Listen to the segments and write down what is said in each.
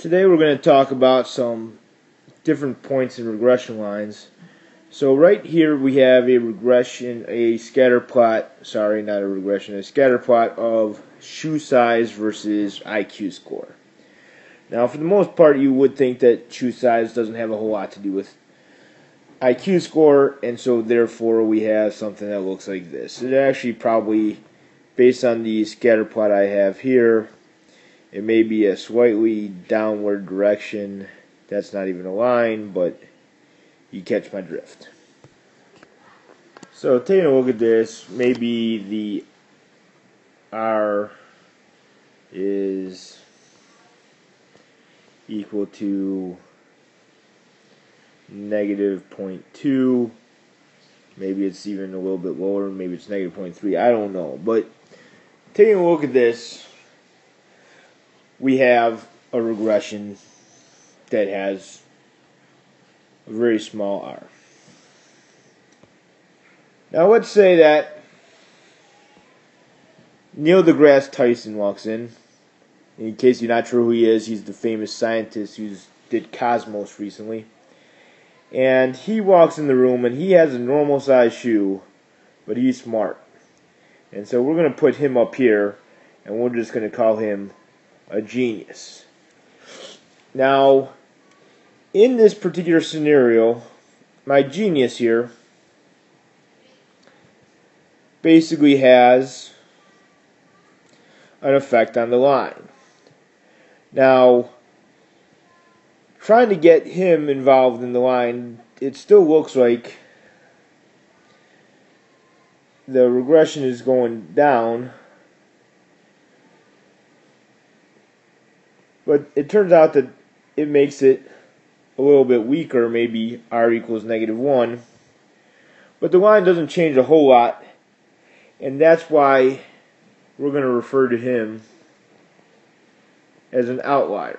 Today we're going to talk about some different points in regression lines. So right here we have a scatter plot of shoe size versus IQ score. Now for the most part you would think that shoe size doesn't have a whole lot to do with IQ score, and so therefore we have something that looks like this. It actually probably, based on the scatter plot I have here, it may be a slightly downward direction. That's not even a line, but you catch my drift. So taking a look at this, maybe the R is equal to negative 0.2. Maybe it's even a little bit lower. Maybe it's negative 0.3. I don't know. But taking a look at this, we have a regression that has a very small r. Now let's say that Neil deGrasse Tyson walks in. In case you're not sure who he is, he's the famous scientist who did Cosmos recently. And he walks in the room and he has a normal size shoe, but he's smart. And so we're going to put him up here, and we're just going to call him a genius. Now, in this particular scenario, my genius here basically has an effect on the line. Now, trying to get him involved in the line, it still looks like the regression is going down. But it turns out that it makes it a little bit weaker, maybe r equals -1. But the line doesn't change a whole lot, and that's why we're going to refer to him as an outlier.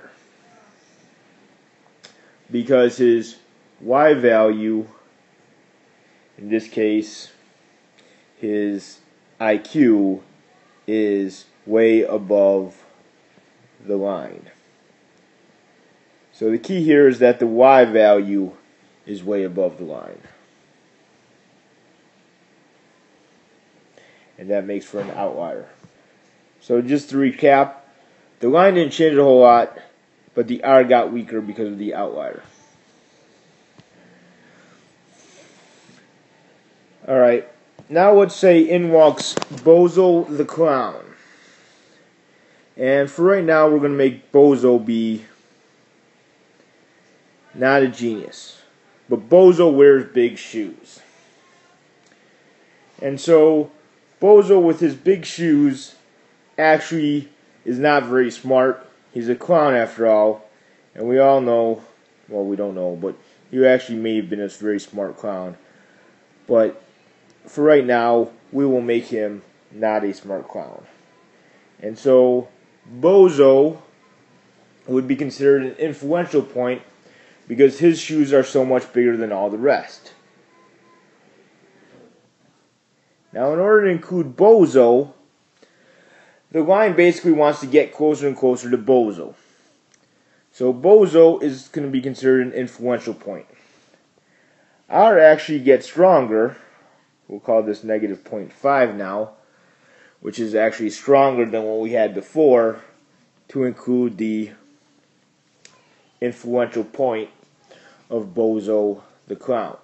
Because his y value, in this case, his IQ, is way above the line. So the key here is that the y value is way above the line. And that makes for an outlier. So just to recap, the line didn't change a whole lot, but the r got weaker because of the outlier. Alright, now let's say in walks Bozo the Clown. And for right now, we're going to make Bozo be not a genius. But Bozo wears big shoes. And so, Bozo with his big shoes actually is not very smart. He's a clown after all. And we all know, well, we don't know, but he actually may have been a very smart clown. But for right now, we will make him not a smart clown. And so, Bozo would be considered an influential point because his shoes are so much bigger than all the rest. Now, in order to include Bozo, the line basically wants to get closer and closer to Bozo. So Bozo is going to be considered an influential point. R actually gets stronger. We'll call this negative 0.5 now, which is actually stronger than what we had before, to include the influential point of Bozo the Clown.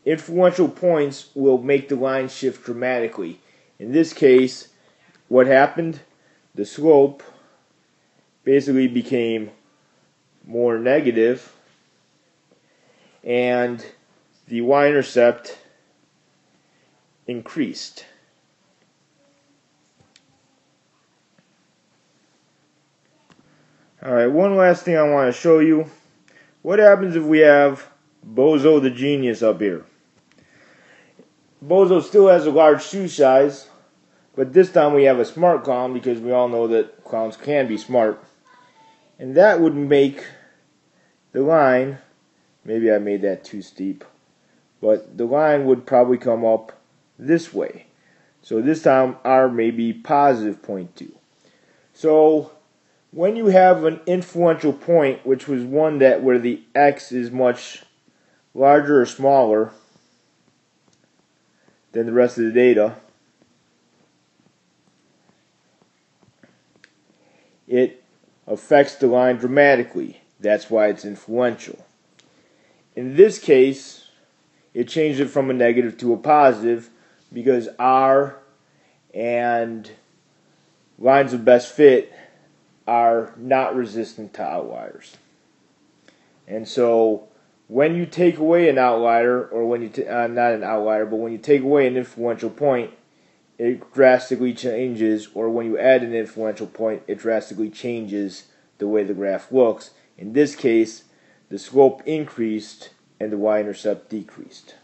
Influential points will make the line shift dramatically. In this case, what happened? The slope basically became more negative, and the y-intercept increased. Alright, one last thing I want to show you. What happens if we have Bozo the Genius up here? Bozo still has a large shoe size, but this time we have a smart clown because we all know that clowns can be smart. And that would make the line, maybe I made that too steep, but the line would probably come up this way. So this time R may be positive 0.2. So When you have an influential point, which was one that where the x is much larger or smaller than the rest of the data, it affects the line dramatically. That's why it's influential. In this case, it changed it from a negative to a positive because R and lines of best fit are not resistant to outliers. And so when you take away an outlier, or when you not an outlier, but when you take away an influential point, it drastically changes, or when you add an influential point, it drastically changes the way the graph looks. In this case, the slope increased and the y-intercept decreased.